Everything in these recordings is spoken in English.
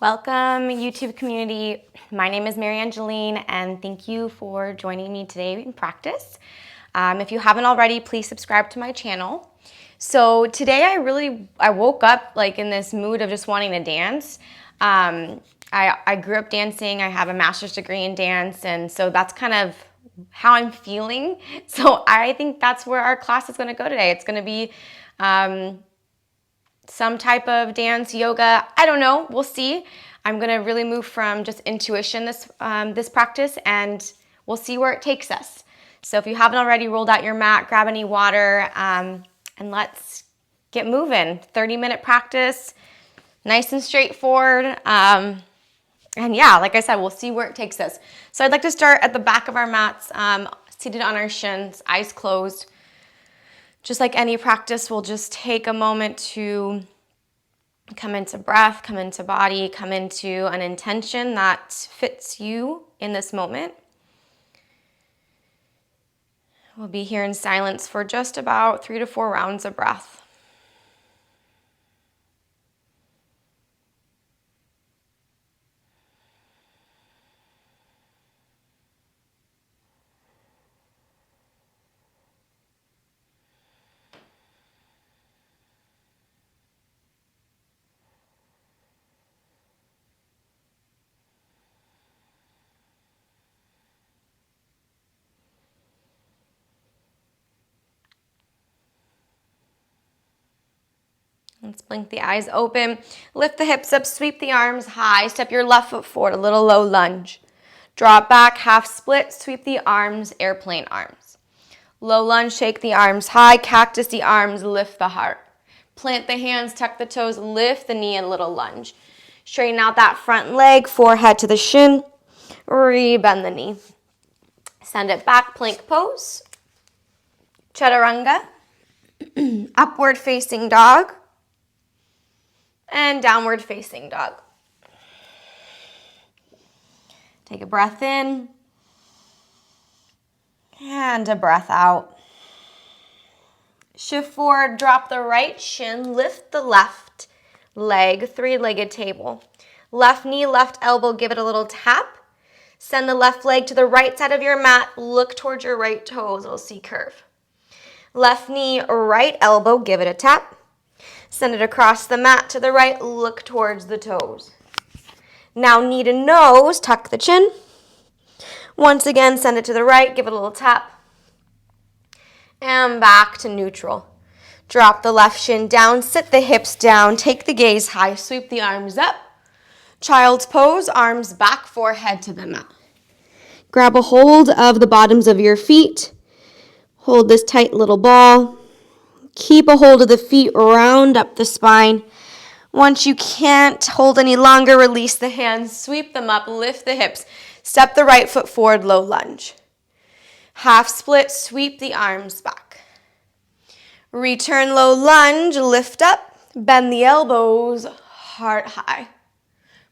Welcome, YouTube community. My name is MaryAnngeline, and thank you for joining me today in practice. If you haven't already, please subscribe to my channel. So today I woke up like in this mood of just wanting to dance. I grew up dancing. I have a master's degree in dance, and so that's kind of how I'm feeling. So I think that's where our class is going to go today. It's going to be some type of dance, yoga, I don't know, we'll see. I'm gonna really move from just intuition this practice, and we'll see where it takes us. So if you haven't already rolled out your mat, grab any water, and let's get moving. 30-minute practice, nice and straightforward. And yeah, like I said, we'll see where it takes us. So I'd like to start at the back of our mats, seated on our shins, eyes closed. Just like any practice, we'll just take a moment to come into breath, come into body, come into an intention that fits you in this moment. We'll be here in silence for just about 3 to 4 rounds of breath. Let's blink the eyes open. Lift the hips up, sweep the arms high. Step your left foot forward, a little low lunge. Drop back, half split, sweep the arms, airplane arms. Low lunge, shake the arms high, cactus the arms, lift the heart. Plant the hands, tuck the toes, lift the knee, and little lunge. Straighten out that front leg, forehead to the shin. Re-bend the knee. Send it back, plank pose. Chaturanga. Upward facing dog. And downward facing dog. Take a breath in and a breath out. Shift forward, drop the right shin, lift the left leg, 3-legged table. Left knee, left elbow, give it a little tap. Send the left leg to the right side of your mat, look towards your right toes, little C curve. Left knee, right elbow, give it a tap. Send it across the mat to the right, look towards the toes. Now knee to nose, tuck the chin. Once again, send it to the right, give it a little tap. And back to neutral. Drop the left shin down, sit the hips down, take the gaze high, sweep the arms up. Child's pose, arms back, forehead to the mat. Grab a hold of the bottoms of your feet. Hold this tight little ball. Keep a hold of the feet, round up the spine. Once you can't hold any longer, release the hands, sweep them up, lift the hips. Step the right foot forward, low lunge. Half split, sweep the arms back. Return low lunge, lift up, bend the elbows, heart high.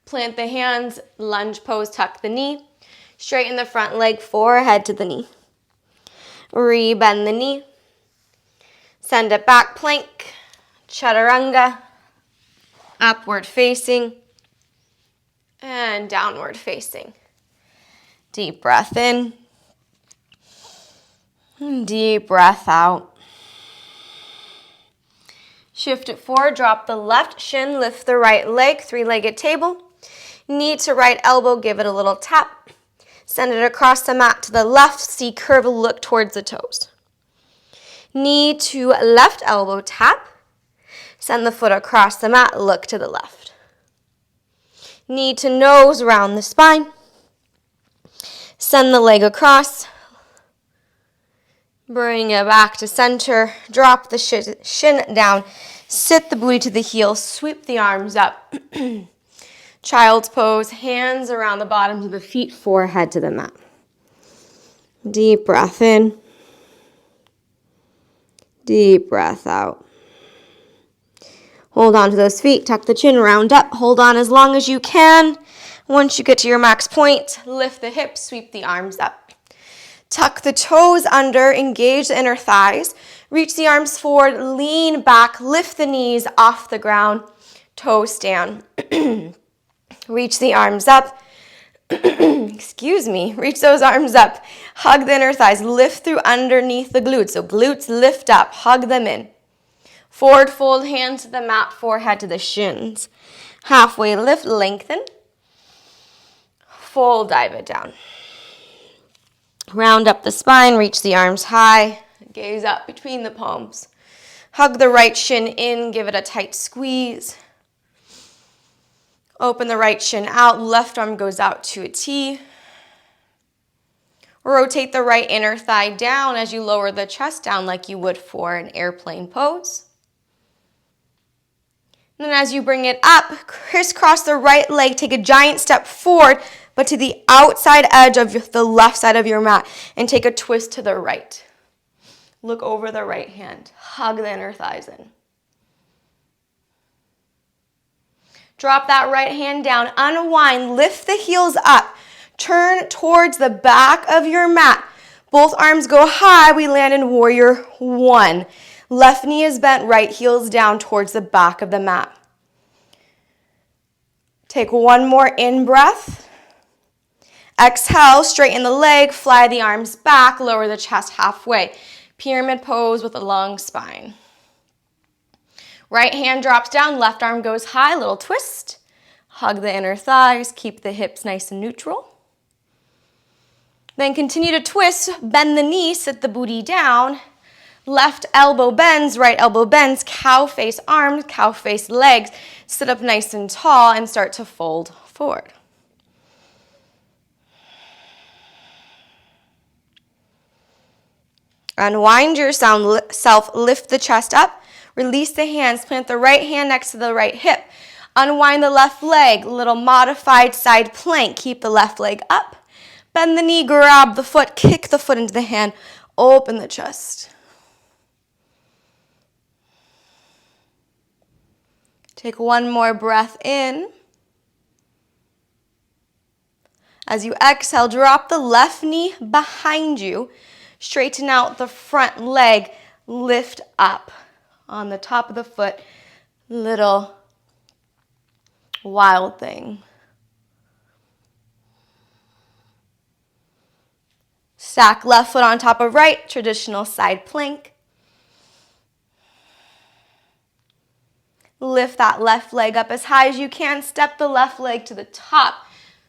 Plant the hands, lunge pose, tuck the knee. Straighten the front leg, forehead to the knee. Re-bend the knee. Send it back, plank, chaturanga, upward facing, and downward facing. Deep breath in, and deep breath out. Shift it forward, drop the left shin, lift the right leg, 3-legged table. Knee to right elbow, give it a little tap. Send it across the mat to the left, C curve, look towards the toes. Knee to left elbow, tap. Send the foot across the mat, look to the left. Knee to nose, round the spine. Send the leg across. Bring it back to center. Drop the shin down. Sit the booty to the heel. Sweep the arms up. Child's pose, hands around the bottoms of the feet, forehead to the mat. Deep breath in. Deep breath out. Hold on to those feet, tuck the chin, round up. Hold on as long as you can. Once you get to your max point, lift the hips, sweep the arms up. Tuck the toes under, engage the inner thighs. Reach the arms forward, lean back, lift the knees off the ground, toes stand. Reach the arms up. Excuse me. Reach those arms up. Hug the inner thighs. Lift through underneath the glutes. So glutes lift up. Hug them in. Forward fold, hands to the mat, forehead to the shins. Halfway lift, lengthen. Full dive it down. Round up the spine, reach the arms high. Gaze up between the palms. Hug the right shin in, give it a tight squeeze. Open the right shin out, left arm goes out to a T. Rotate the right inner thigh down as you lower the chest down like you would for an airplane pose. And then as you bring it up, crisscross the right leg, take a giant step forward, but to the outside edge of the left side of your mat, and take a twist to the right. Look over the right hand. Hug the inner thighs in. Drop that right hand down, unwind, lift the heels up, turn towards the back of your mat. Both arms go high, we land in warrior one. Left knee is bent, right heel's down towards the back of the mat. Take one more in breath. Exhale, straighten the leg, fly the arms back, lower the chest halfway. Pyramid pose with a long spine. Right hand drops down, left arm goes high, little twist. Hug the inner thighs, keep the hips nice and neutral. Then continue to twist, bend the knee, sit the booty down. Left elbow bends, right elbow bends, cow face arms, cow face legs. Sit up nice and tall and start to fold forward. Unwind yourself, lift the chest up, release the hands, plant the right hand next to the right hip. Unwind the left leg, little modified side plank. Keep the left leg up. Bend the knee, grab the foot, kick the foot into the hand, open the chest. Take one more breath in. As you exhale, drop the left knee behind you. Straighten out the front leg, lift up on the top of the foot, little wild thing. Stack left foot on top of right, traditional side plank. Lift that left leg up as high as you can, step the left leg to the top.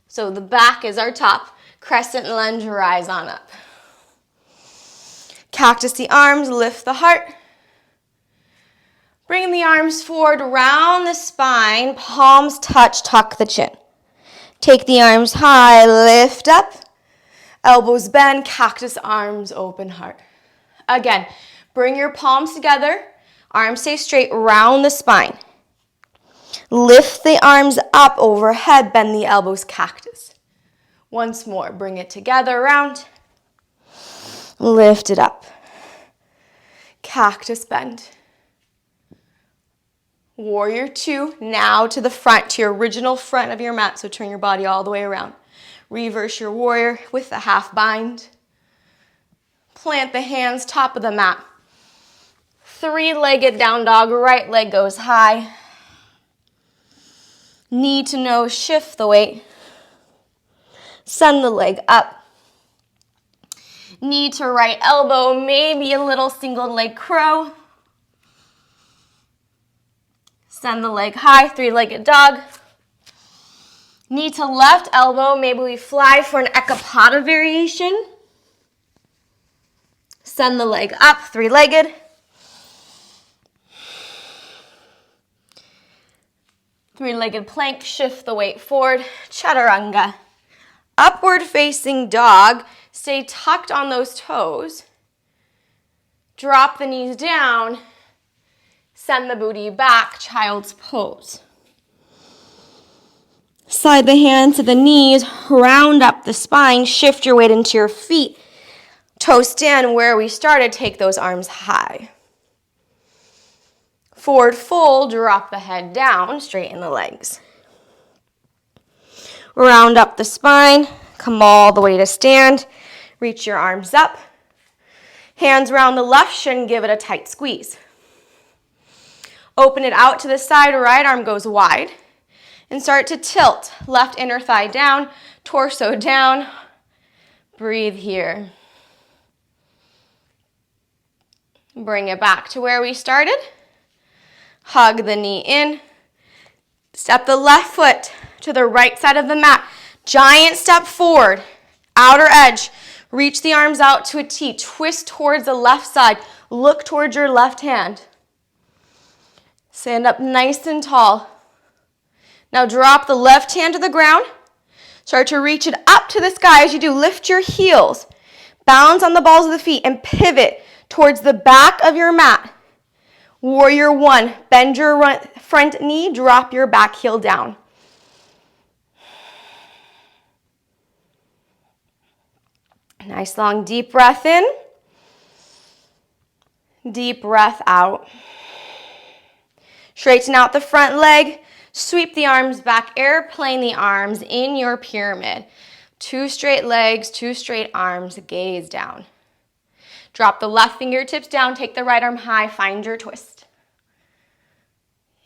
So the back is our top. Crescent lunge, rise on up. Cactus the arms, lift the heart. Bring the arms forward, round the spine, palms touch, tuck the chin. Take the arms high, lift up. Elbows bend, cactus arms, open heart. Again, bring your palms together, arms stay straight, round the spine. Lift the arms up overhead, bend the elbows, cactus. Once more, bring it together, round. Lift it up. Cactus bend. Warrior two, now to the front, to your original front of your mat, so turn your body all the way around. Reverse your warrior with the half bind. Plant the hands, top of the mat. Three-legged down dog, right leg goes high. Knee to nose, shift the weight. Send the leg up. Knee to right elbow, maybe a little single leg crow. Send the leg high, three-legged dog. Knee to left elbow, maybe we fly for an ekapada variation. Send the leg up, three-legged. Three-legged plank, shift the weight forward, chaturanga. Upward facing dog, stay tucked on those toes. Drop the knees down, send the booty back, child's pose. Slide the hands to the knees, round up the spine, shift your weight into your feet. Toe stand where we started, take those arms high. Forward fold, drop the head down, straighten the legs. Round up the spine, come all the way to stand. Reach your arms up. Hands round the left shin, give it a tight squeeze. Open it out to the side, right arm goes wide. and start to tilt. Left inner thigh down, torso down. Breathe here. Bring it back to where we started. Hug the knee in. Step the left foot to the right side of the mat. Giant step forward. Outer edge. Reach the arms out to a T. Twist towards the left side. Look towards your left hand. Stand up nice and tall. Now drop the left hand to the ground. Start to reach it up to the sky as you do. Lift your heels. Balance on the balls of the feet and pivot towards the back of your mat. Warrior one. Bend your front knee. Drop your back heel down. Nice long deep breath in. Deep breath out. Straighten out the front leg. Sweep the arms back. Airplane the arms in your pyramid. 2 straight legs, 2 straight arms. Gaze down. Drop the left fingertips down. Take the right arm high. Find your twist.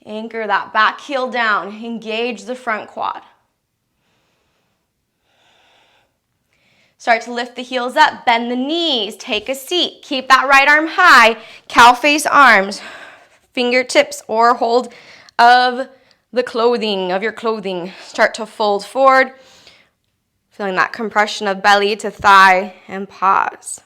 Anchor that back heel down. Engage the front quad. Start to lift the heels up, bend the knees, take a seat. Keep that right arm high, cow face arms, fingertips or hold of the clothing, of your clothing. Start to fold forward, feeling that compression of belly to thigh, and pause.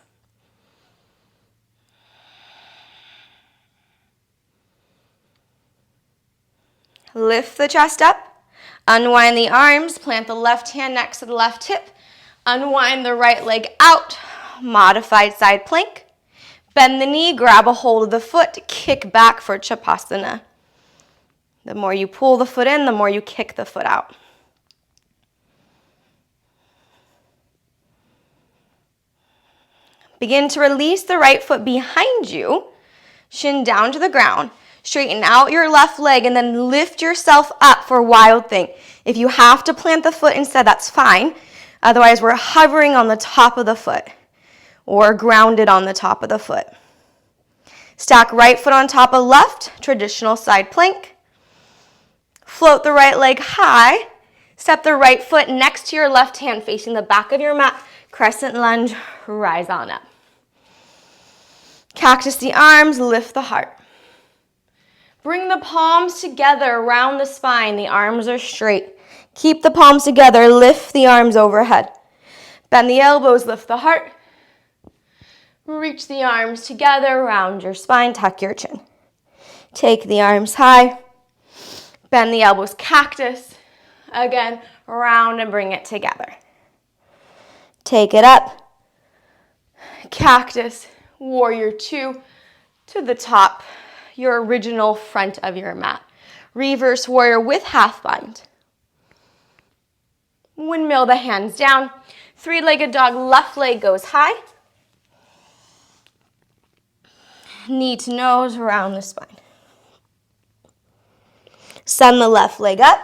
Lift the chest up, unwind the arms, plant the left hand next to the left hip. Unwind the right leg out, modified side plank. Bend the knee, grab a hold of the foot, kick back for Chapasana. The more you pull the foot in, the more you kick the foot out. Begin to release the right foot behind you, shin down to the ground. Straighten out your left leg and then lift yourself up for Wild Thing. If you have to plant the foot instead, that's fine. Otherwise, we're hovering on the top of the foot or grounded on the top of the foot. Stack right foot on top of left, traditional side plank. Float the right leg high. Step the right foot next to your left hand facing the back of your mat. Crescent lunge, rise on up. Cactus the arms, lift the heart. Bring the palms together around the spine. The arms are straight. Keep the palms together, lift the arms overhead. Bend the elbows, lift the heart. Reach the arms together around your spine, tuck your chin. Take the arms high. Bend the elbows, cactus. Again, round and bring it together. Take it up. Cactus, warrior two to the top, your original front of your mat. Reverse warrior with half bind. Windmill the hands down. 3-legged dog, left leg goes high. Knee to nose around the spine. Send the left leg up.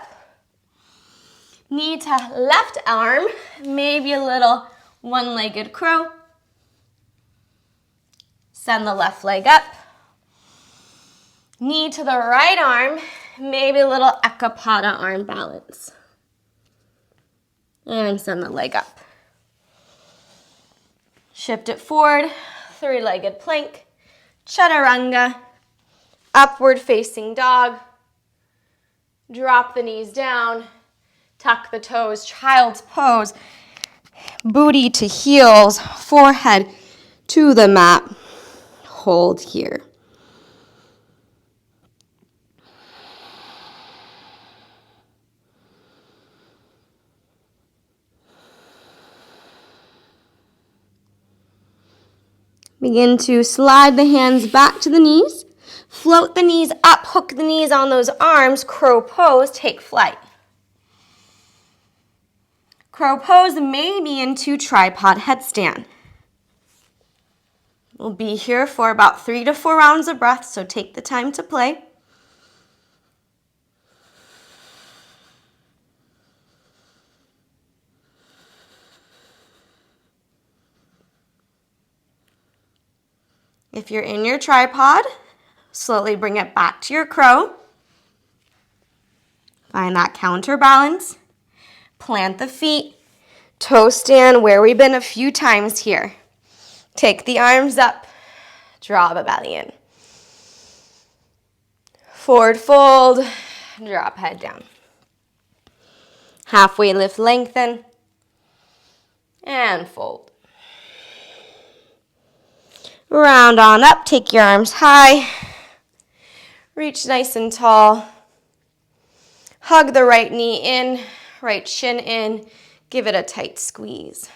Knee to left arm, maybe a little one-legged crow. Send the left leg up. Knee to the right arm, maybe a little ekapada arm balance. And send the leg up. Shift it forward, 3-legged plank, chaturanga, upward facing dog. Drop the knees down, tuck the toes, child's pose. Booty to heels, forehead to the mat. Hold here. Begin to slide the hands back to the knees. Float the knees up, hook the knees on those arms. Crow pose, take flight. Crow pose may be into tripod headstand. We'll be here for about 3 to 4 rounds of breath, so take the time to play. If you're in your tripod, slowly bring it back to your crow. Find that counterbalance. Plant the feet. Toe stand where we've been a few times here. Take the arms up. Draw the belly in. Forward fold. Drop head down. Halfway lift, lengthen. And fold. Round on up. Take your arms high. Reach nice and tall. Hug the right knee in, right shin in. Give it a tight squeeze.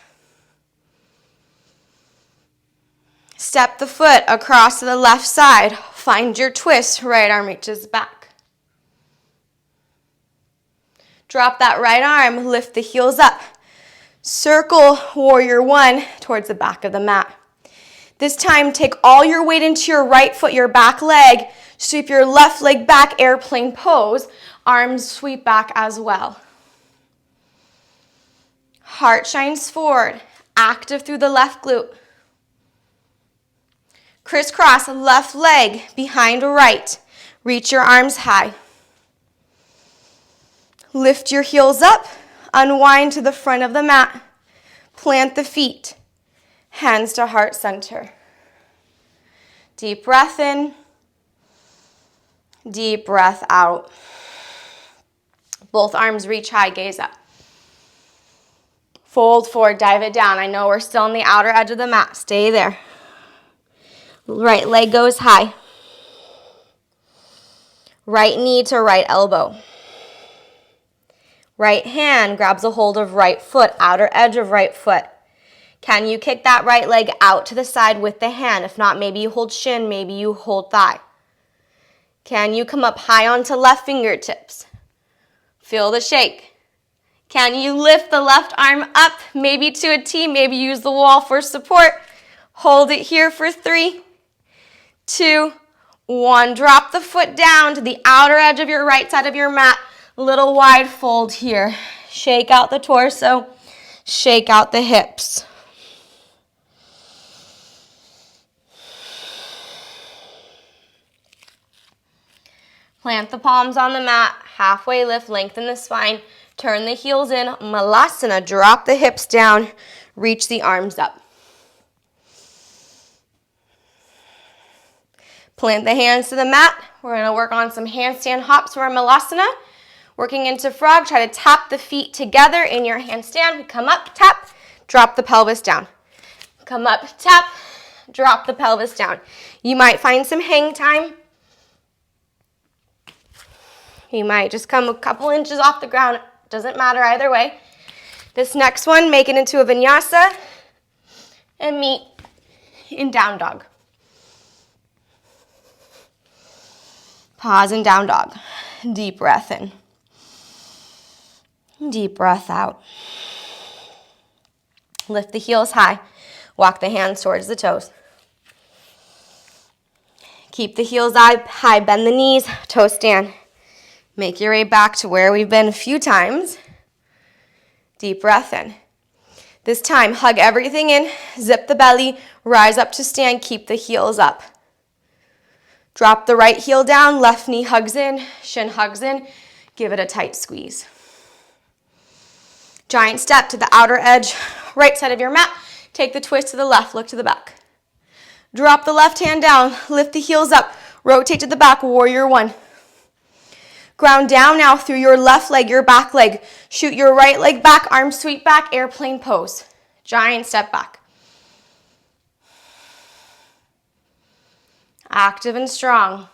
Step the foot across to the left side. Find your twist. Right arm reaches back. Drop that right arm. Lift the heels up. Circle warrior one towards the back of the mat. This time, take all your weight into your right foot, your back leg. Sweep your left leg back, airplane pose. Arms sweep back as well. Heart shines forward, active through the left glute. Crisscross left leg behind right. Reach your arms high. Lift your heels up, unwind to the front of the mat. Plant the feet, hands to heart center. Deep breath in, deep breath out. Both arms reach high, gaze up. Fold forward, dive it down. I know we're still on the outer edge of the mat. Stay there. Right leg goes high. Right knee to right elbow. Right hand grabs a hold of right foot, outer edge of right foot. Can you kick that right leg out to the side with the hand? If not, maybe you hold shin, maybe you hold thigh. Can you come up high onto left fingertips? Feel the shake. Can you lift the left arm up, maybe to a T, maybe use the wall for support. Hold it here for 3, 2, 1. Drop the foot down to the outer edge of your right side of your mat. Little wide fold here. Shake out the torso, shake out the hips. Plant the palms on the mat, halfway lift, lengthen the spine, turn the heels in, Malasana, drop the hips down, reach the arms up. Plant the hands to the mat. We're going to work on some handstand hops for our Malasana. Working into frog, try to tap the feet together in your handstand. We come up, tap, drop the pelvis down. Come up, tap, drop the pelvis down. You might find some hang time. You might just come a couple inches off the ground. Doesn't matter either way. This next one, make it into a vinyasa and meet in down dog. Pause in down dog. Deep breath in. Deep breath out. Lift the heels high. Walk the hands towards the toes. Keep the heels high, bend the knees, toe stand. Make your way back to where we've been a few times. Deep breath in. This time, hug everything in, zip the belly, rise up to stand, keep the heels up. Drop the right heel down, left knee hugs in, shin hugs in, give it a tight squeeze. Giant step to the outer edge, right side of your mat. Take the twist to the left, look to the back. Drop the left hand down, lift the heels up, rotate to the back, warrior one. Ground down now through your left leg, your back leg. Shoot your right leg back, arms sweep back, airplane pose. Giant step back. Active and strong.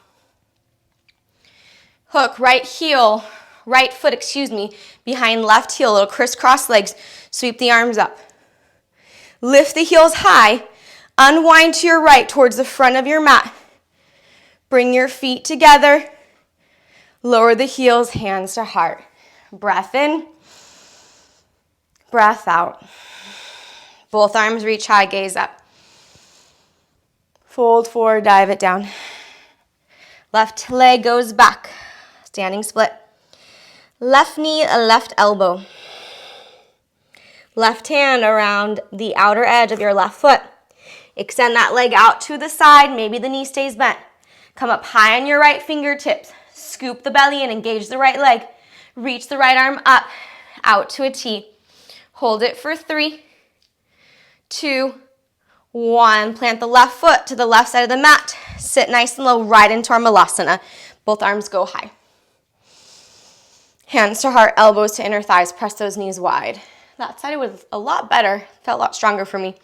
Hook right heel, right foot, behind left heel, little crisscross legs. Sweep the arms up. Lift the heels high. Unwind to your right towards the front of your mat. Bring your feet together. Lower the heels, hands to heart. Breath in, breath out. Both arms reach high, gaze up. Fold forward, dive it down. Left leg goes back, standing split. Left knee, left elbow. Left hand around the outer edge of your left foot. Extend that leg out to the side, maybe the knee stays bent. Come up high on your right fingertips. Scoop the belly and engage the right leg. Reach the right arm up, out to a T. Hold it for 3, 2, 1. Plant the left foot to the left side of the mat. Sit nice and low right into our Malasana. Both arms go high. Hands to heart, elbows to inner thighs. Press those knees wide. That side was a lot better. Felt a lot stronger for me.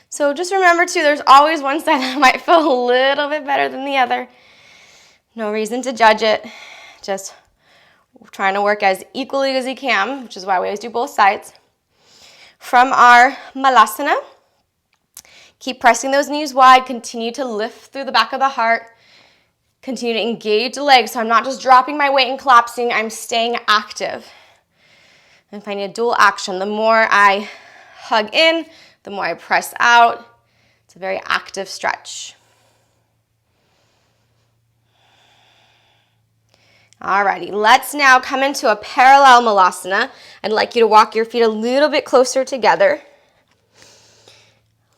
So just remember too, there's always one side that might feel a little bit better than the other. No reason to judge it. Just trying to work as equally as you can, which is why we always do both sides. From our Malasana, keep pressing those knees wide. Continue to lift through the back of the heart. Continue to engage the legs. So I'm not just dropping my weight and collapsing. I'm staying active. And finding a dual action. The more I hug in, the more I press out. It's a very active stretch. Alrighty, let's now come into a parallel Malasana. I'd like you to walk your feet a little bit closer together.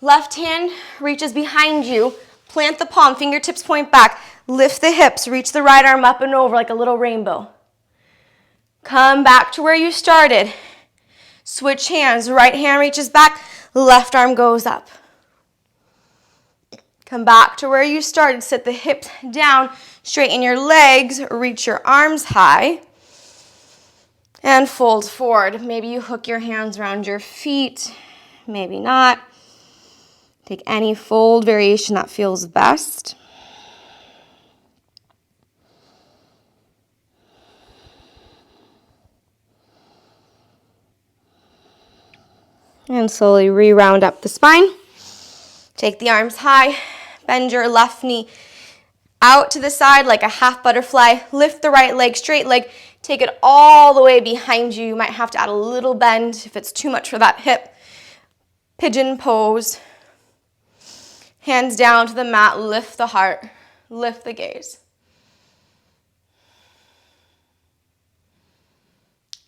Left hand reaches behind you. Plant the palm, fingertips point back. Lift the hips, reach the right arm up and over like a little rainbow. Come back to where you started. Switch hands, right hand reaches back, left arm goes up. Come back to where you started. Sit the hips down, straighten your legs, reach your arms high, and fold forward. Maybe you hook your hands around your feet, maybe not. Take any fold variation that feels best. And slowly re-round up the spine. Take the arms high. Bend your left knee out to the side like a half butterfly. Lift the right leg, straight leg. Take it all the way behind you. You might have to add a little bend if it's too much for that hip. Pigeon pose. Hands down to the mat. Lift the heart. Lift the gaze.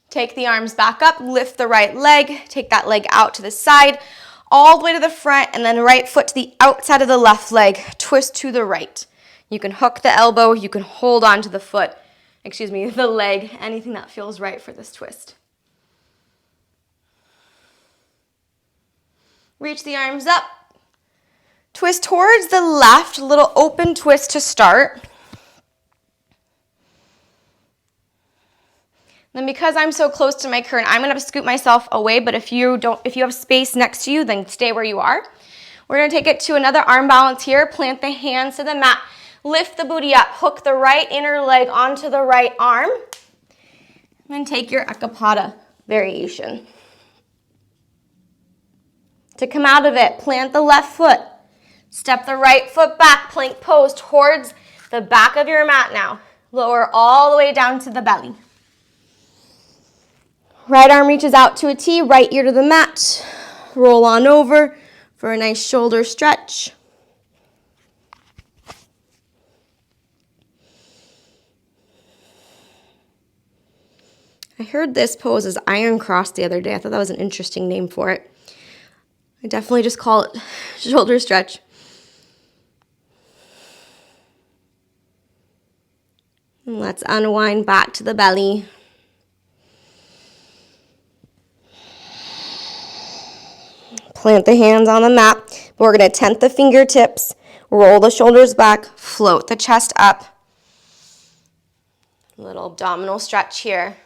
Take the arms back up. Lift the right leg. Take that leg out to the side. All the way to the front, and then right foot to the outside of the left leg. Twist to the right. You can hook the elbow, you can hold on to the foot, the leg, anything that feels right for this twist. Reach the arms up. Twist towards the left, little open twist to start. Then because I'm so close to my current, I'm gonna scoot myself away, but if you have space next to you, then stay where you are. We're gonna take it to another arm balance here. Plant the hands to the mat. Lift the booty up. Hook the right inner leg onto the right arm. And then take your Ekapada variation. To come out of it, plant the left foot. Step the right foot back, plank pose towards the back of your mat now. Lower all the way down to the belly. Right arm reaches out to a T, right ear to the mat. Roll on over for a nice shoulder stretch. I heard this pose as iron cross the other day. I thought that was an interesting name for it. I definitely just call it shoulder stretch. And let's unwind back to the belly. Plant the hands on the mat. We're going to tent the fingertips, roll the shoulders back, float the chest up. Little abdominal stretch here.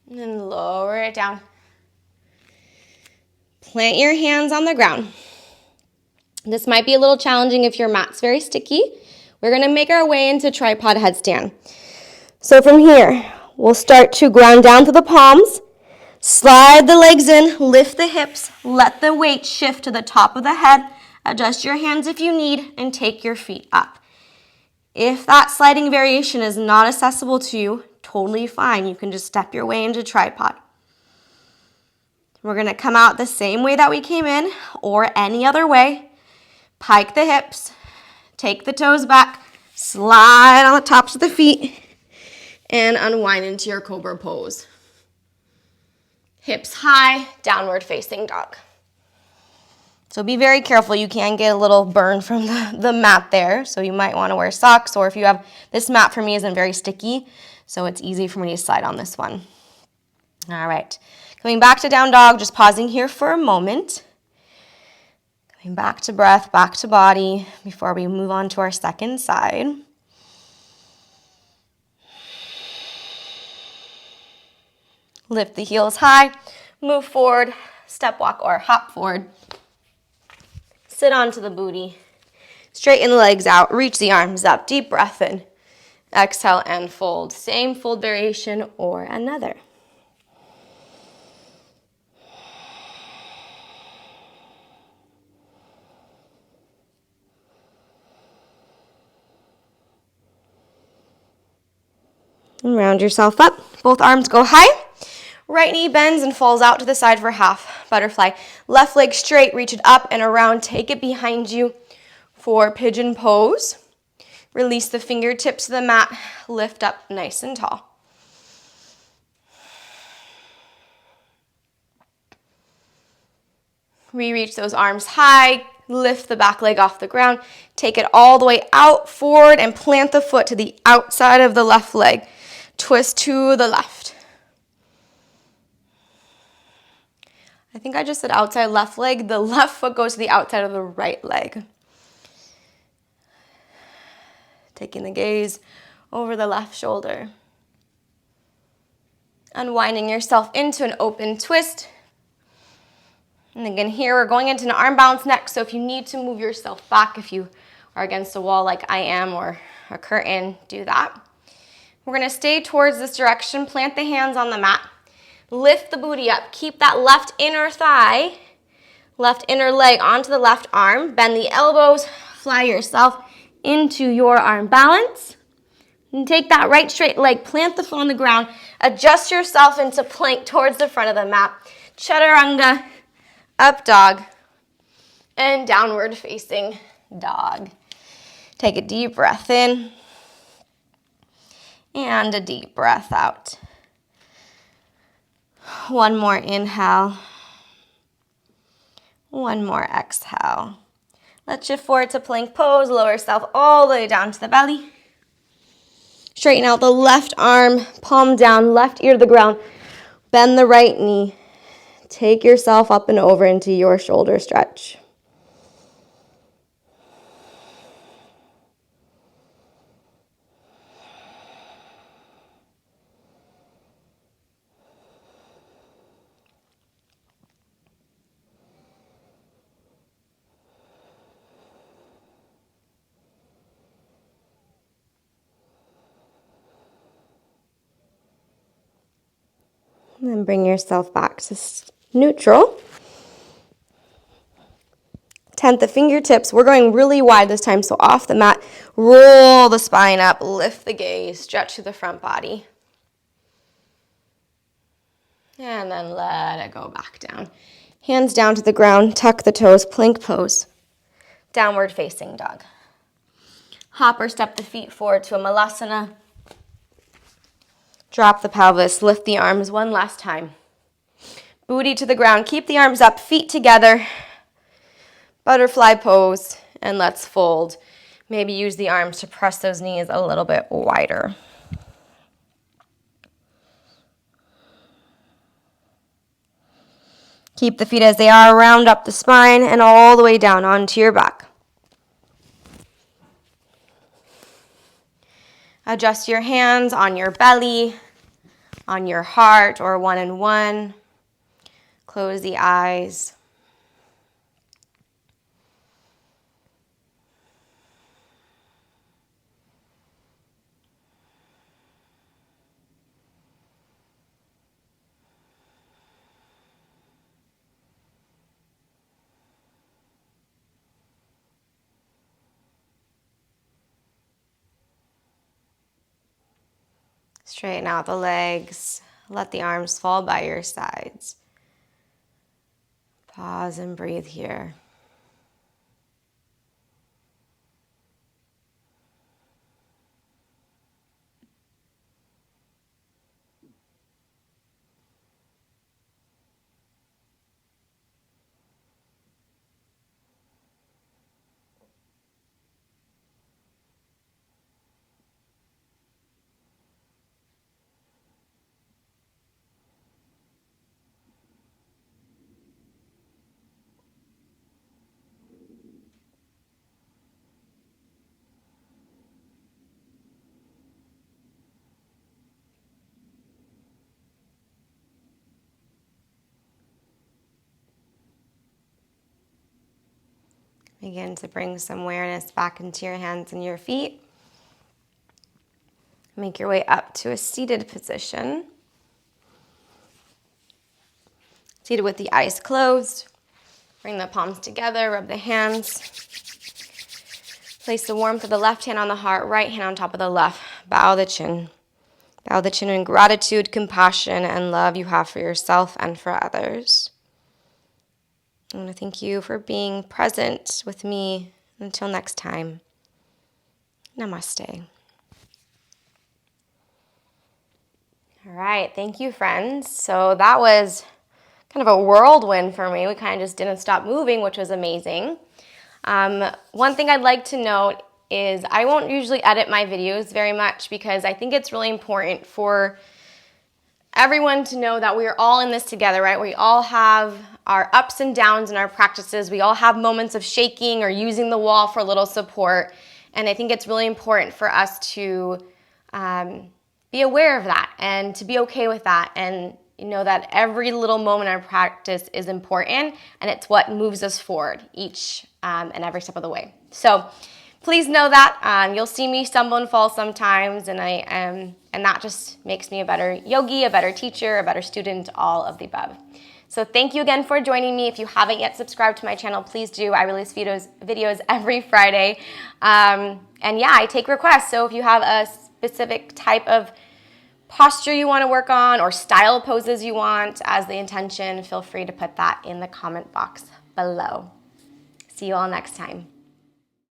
And then lower it down. Plant your hands on the ground. This might be a little challenging if your mat's very sticky. We're going to make our way into tripod headstand. So from here, we'll start to ground down to the palms. Slide the legs in, lift the hips, let the weight shift to the top of the head. Adjust your hands if you need, and take your feet up. If that sliding variation is not accessible to you, totally fine. You can just step your way into tripod. We're going to come out the same way that we came in, or any other way. Pike the hips, take the toes back, slide on the tops of the feet, and unwind into your cobra pose. Hips high, downward facing dog. So be very careful. You can get a little burn from the mat there. So you might want to wear socks, or if you have, this mat for me isn't very sticky, so it's easy for me to slide on this one. All right. Coming back to down dog, just pausing here for a moment. Coming back to breath, back to body before we move on to our second side. Lift the heels high, move forward, step walk or hop forward. Sit onto the booty. Straighten the legs out, reach the arms up, deep breath in. Exhale and fold. Same fold variation or another. And round yourself up. Both arms go high. Right knee bends and falls out to the side for half butterfly. Left leg straight, reach it up and around. Take it behind you for Pigeon Pose. Release the fingertips to the mat. Lift up nice and tall. Re-reach those arms high. Lift the back leg off the ground. Take it all the way out, forward, and plant the foot to the outside of the left leg. Twist to the left. I think I just said outside left leg. The left foot goes to the outside of the right leg. Taking the gaze over the left shoulder. Unwinding yourself into an open twist. And again, here we're going into an arm balance next, so if you need to move yourself back, if you are against a wall like I am or a curtain, do that. We're going to stay towards this direction, plant the hands on the mat, lift the booty up, keep that left inner thigh, left inner leg onto the left arm, bend the elbows, fly yourself into your arm balance, and take that right straight leg, plant the foot on the ground, adjust yourself into plank towards the front of the mat, chaturanga, up dog, and downward facing dog. Take a deep breath in and a deep breath out. One more inhale. One more exhale. Let's shift forward to plank pose. Lower yourself all the way down to the belly. Straighten out the left arm, palm down, left ear to the ground. Bend the right knee. Take yourself up and over into your shoulder stretch. And then bring yourself back to neutral. Tent the fingertips. We're going really wide this time, so off the mat. Roll the spine up, lift the gaze, stretch through the front body. And then let it go back down. Hands down to the ground, tuck the toes, plank pose. Downward facing dog. Hop or step the feet forward to a Malasana. Drop the pelvis, lift the arms one last time. Booty to the ground, keep the arms up, feet together. Butterfly pose, and let's fold. Maybe use the arms to press those knees a little bit wider. Keep the feet as they are, round up the spine and all the way down onto your back. Adjust your hands on your belly, on your heart, or one and one. Close the eyes. Straighten out the legs. Let the arms fall by your sides. Pause and breathe here. Begin to bring some awareness back into your hands and your feet. Make your way up to a seated position. Seated with the eyes closed. Bring the palms together, rub the hands. Place the warmth of the left hand on the heart, right hand on top of the left. Bow the chin. Bow the chin in gratitude, compassion, and love you have for yourself and for others. I want to thank you for being present with me. Until next time, namaste. All right, thank you, friends. So that was kind of a whirlwind for me. We kind of just didn't stop moving, which was amazing. One thing I'd like to note is I won't usually edit my videos very much because I think it's really important for everyone to know that we are all in this together, right? We all have our ups and downs in our practices. We all have moments of shaking or using the wall for a little support. And I think it's really important for us to be aware of that and to be okay with that, and you know that every little moment in our practice is important, and it's what moves us forward each and every step of the way. So please know that. You'll see me stumble and fall sometimes, and and that just makes me a better yogi, a better teacher, a better student, all of the above. So thank you again for joining me. If you haven't yet subscribed to my channel, please do. I release videos every Friday. And yeah, I take requests. So if you have a specific type of posture you want to work on or style poses you want as the intention, feel free to put that in the comment box below. See you all next time.